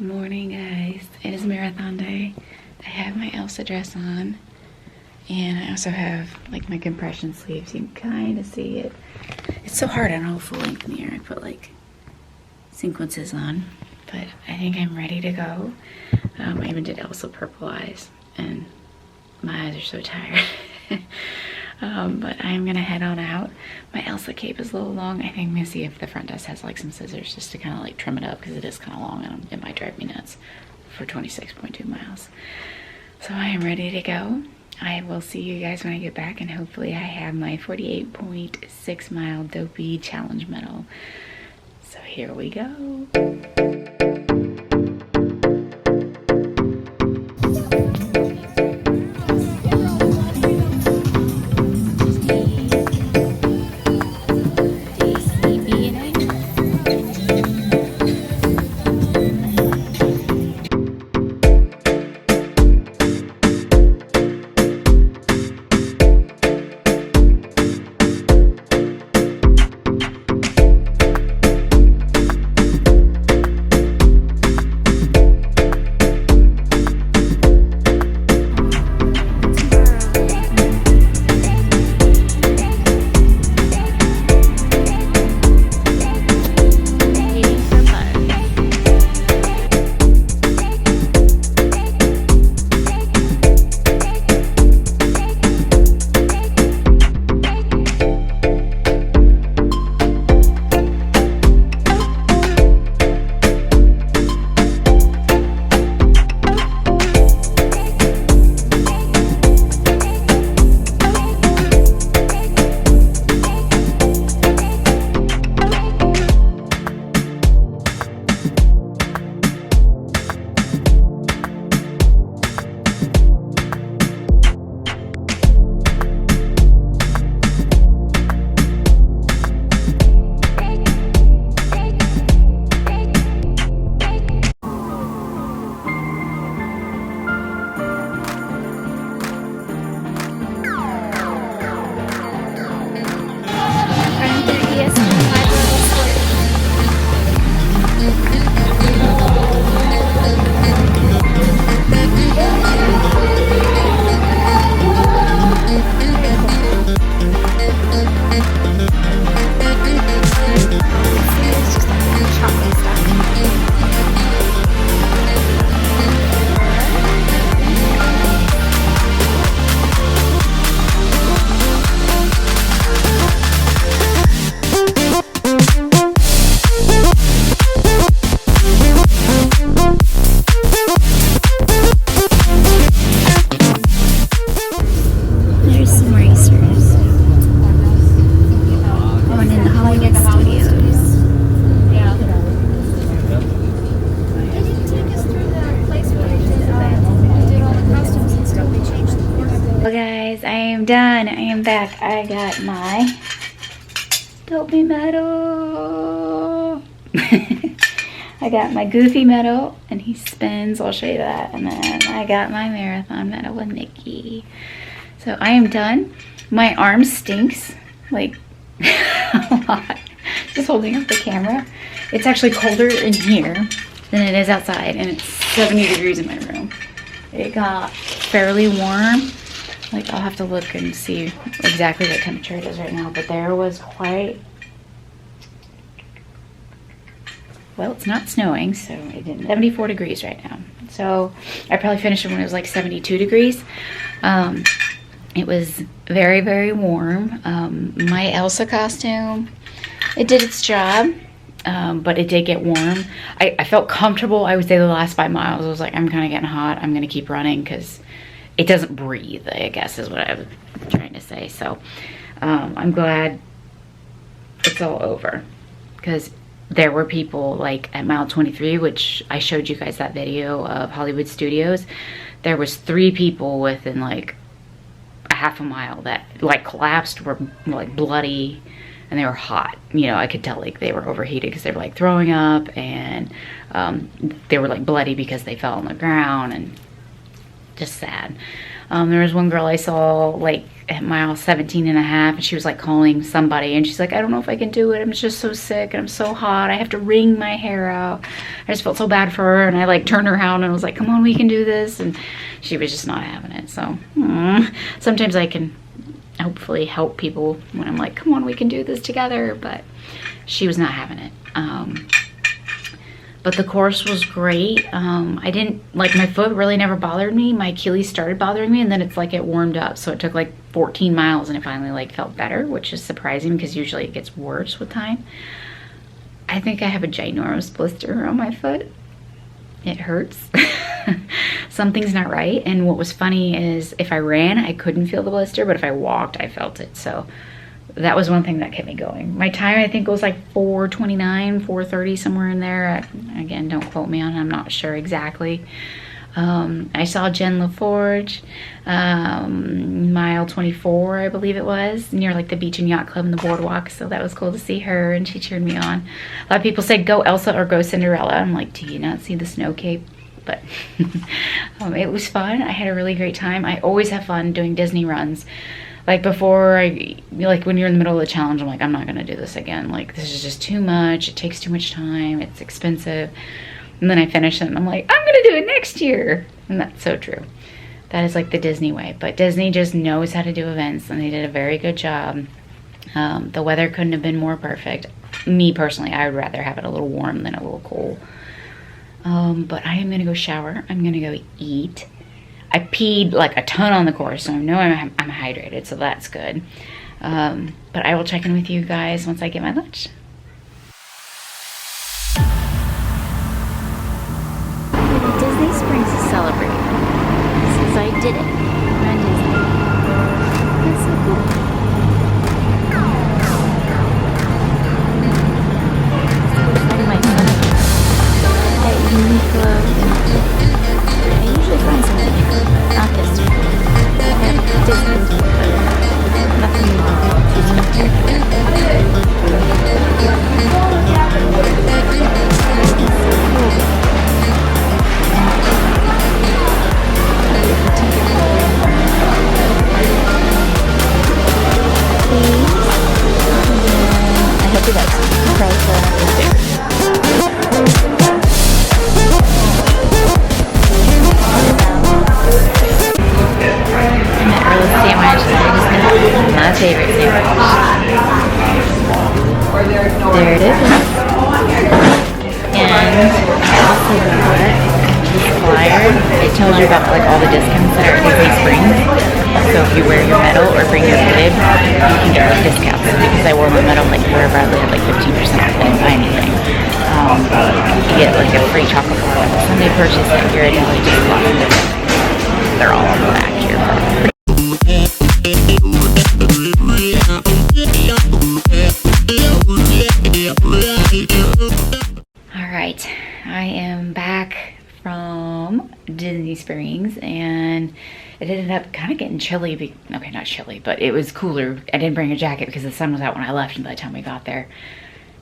Morning, guys. It is marathon day. I have my Elsa dress on, and I also have like my compression sleeves. You can kind of see it. It's so hard. I don't know full length in here. I put like sequences on, but I think I'm ready to go. I even did Elsa purple eyes, and my eyes are so tired. But I'm gonna head on out. My Elsa cape is a little long. I think I'm gonna see if the front desk has like some scissors just to kind of like trim it up, because it is kind of long and it might drive me nuts for 26.2 miles. So I am ready to go. I will see you guys when I get back, and hopefully I have my 48.6 mile Dopey challenge medal. So here we go. Well guys, I am done. I am back. I got my Dopey medal. I got my Goofy medal, and he spins. I'll show you that. And then I got my marathon medal with Nikki. So I am done. My arm stinks like a lot. Just holding up the camera. It's actually colder in here than it is outside, and it's 70 degrees in my room. It got fairly warm. Like, I'll have to look and see exactly what temperature it is right now, but there was quite, well, it's not snowing, so it didn't. 74 degrees right now. So I probably finished it when it was like 72 degrees. It was very, very warm. My Elsa costume, it did its job, but it did get warm. I felt comfortable. I would say the last 5 miles, I was like, I'm kind of getting hot. I'm going to keep running because it doesn't breathe, I guess is what I was trying to say. So I'm glad it's all over, because there were people like at mile 23, which I showed you guys that video of Hollywood Studios. There was 3 people within like a half a mile that like collapsed, were like bloody, and they were hot. You know, I could tell like they were overheated because they were like throwing up, and they were like bloody because they fell on the ground, and just sad. There was one girl I saw like at mile 17 and a half, and she was like calling somebody, and she's like, I don't know if I can do it. I'm just so sick and I'm so hot. I have to wring my hair out. I just felt so bad for her, and I like turned her around and was like, come on, we can do this. And she was just not having it. So sometimes I can hopefully help people when I'm like, come on, we can do this together. But she was not having it. But the course was great. I didn't, like, my foot really never bothered me. My Achilles started bothering me, and then it's like it warmed up. So it took like 14 miles and it finally like felt better, which is surprising because usually it gets worse with time. I think I have a ginormous blister on my foot. It hurts. Something's not right. And what was funny is if I ran, I couldn't feel the blister, but if I walked, I felt it. So that was one thing that kept me going. My time, I think, was like 4:29, 4:30, somewhere in there. Again, don't quote me on it. I'm not sure exactly. I saw Jen LaForge, mile 24, I believe it was, near like the beach and yacht club and the boardwalk. So that was cool to see her, and she cheered me on. A lot of people said go Elsa or go Cinderella. I'm like, do you not see the snow cape? But it was fun. I had a really great time. I always have fun doing Disney runs. Like before, like when you're in the middle of the challenge, I'm like, I'm not gonna do this again. Like, this is just too much. It takes too much time. It's expensive. And then I finish it and I'm like, I'm gonna do it next year. And that's so true. That is like the Disney way. But Disney just knows how to do events, and they did a very good job. The weather couldn't have been more perfect. Me personally, I would rather have it a little warm than a little cold. But I am gonna go shower. I'm gonna go eat. I peed like a ton on the course, so I know I'm hydrated, so that's good. But I will check in with you guys once I get my lunch. Disney Springs is celebrating since I did it around Disney. That's so cool. I might at Uniqlo. I usually find something here. Not this time. Disney, but nothing I hope you guys probably feel my favorite sandwich. There it is. And I also got this flyer. It tells you about like all the discounts that are at Disney Springs. So if you wear your medal or bring your kid, you can get like discounts. Because I wore my medal like wherever I live, like 15% off. I didn't buy anything. You get like a free chocolate bar with a Sunday purchase at your Disney just lots of different. They're all on the back here. Alright, I am back from Disney Springs, and it ended up kind of getting chilly. Okay, not chilly, but it was cooler. I didn't bring a jacket because the sun was out when I left, and by the time we got there,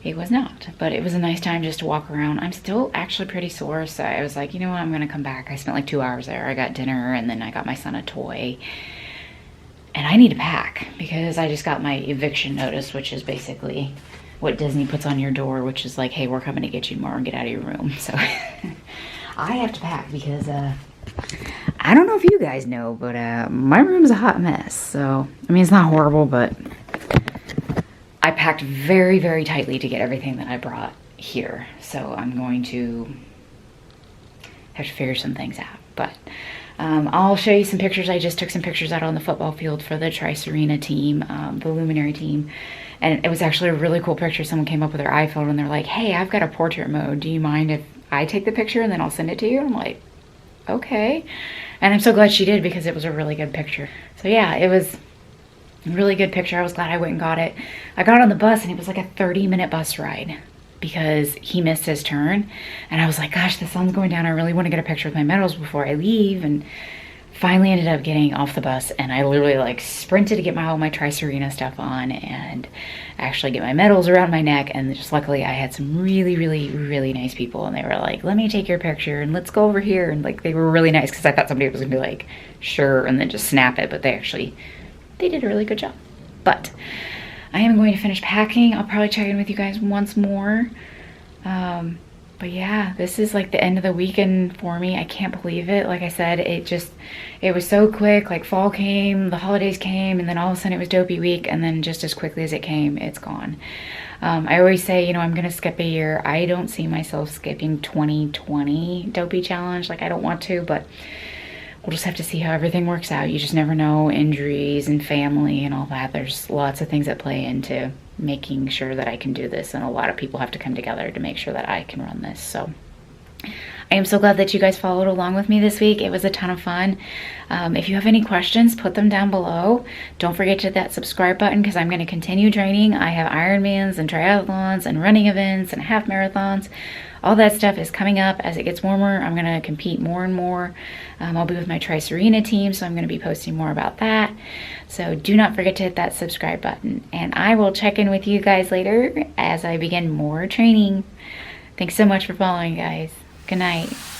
it was not. But it was a nice time just to walk around. I'm still actually pretty sore, so I was like, you know what, I'm gonna come back. I spent like 2 hours there. I got dinner, and then I got my son a toy. And I need to pack because I just got my eviction notice, which is basically what Disney puts on your door, which is like, hey, we're coming to get you tomorrow and get out of your room. So I have to pack because I don't know if you guys know, but my room's a hot mess. So, I mean, it's not horrible, but I packed very, very tightly to get everything that I brought here. So I'm going to have to figure some things out. But I'll show you some pictures. I just took some pictures out on the football field for the Tri-Serena team, the Luminary team. And it was actually a really cool picture. Someone came up with their iPhone and they're like, hey, I've got a portrait mode. Do you mind if I take the picture and then I'll send it to you? I'm like, okay. And I'm so glad she did because it was a really good picture. So yeah, it was a really good picture. I was glad I went and got it. I got on the bus and it was like a 30-minute bus ride because he missed his turn. And I was like, gosh, the sun's going down. I really want to get a picture with my medals before I leave. And finally ended up getting off the bus, and I literally like sprinted to get all my Tri-Serena stuff on and actually get my medals around my neck. And just luckily I had some really, really, really nice people, and they were like, let me take your picture and let's go over here. And like, they were really nice, because I thought somebody was gonna be like, sure, and then just snap it. But they did a really good job. But I am going to finish packing. I'll probably check in with you guys once more. But yeah, this is like the end of the weekend for me. I can't believe it. Like I said, it was so quick. Like, fall came, the holidays came, and then all of a sudden it was Dopey week, and then just as quickly as it came, it's gone. I always say, you know, I'm gonna skip a year. I don't see myself skipping 2020 Dopey challenge. Like, I don't want to, but we'll just have to see how everything works out. You just never know, injuries and family and all that. There's lots of things that play into making sure that I can do this, and a lot of people have to come together to make sure that I can run this. So I am so glad that you guys followed along with me this week. It was a ton of fun. If you have any questions, put them down below. Don't forget to hit that subscribe button, because I'm going to continue training. I have Ironmans and triathlons and running events and half marathons. All that stuff is coming up as it gets warmer. I'm going to compete more and more. I'll be with my Tri-Serena team, so I'm going to be posting more about that. So do not forget to hit that subscribe button. And I will check in with you guys later as I begin more training. Thanks so much for following, guys. Good night.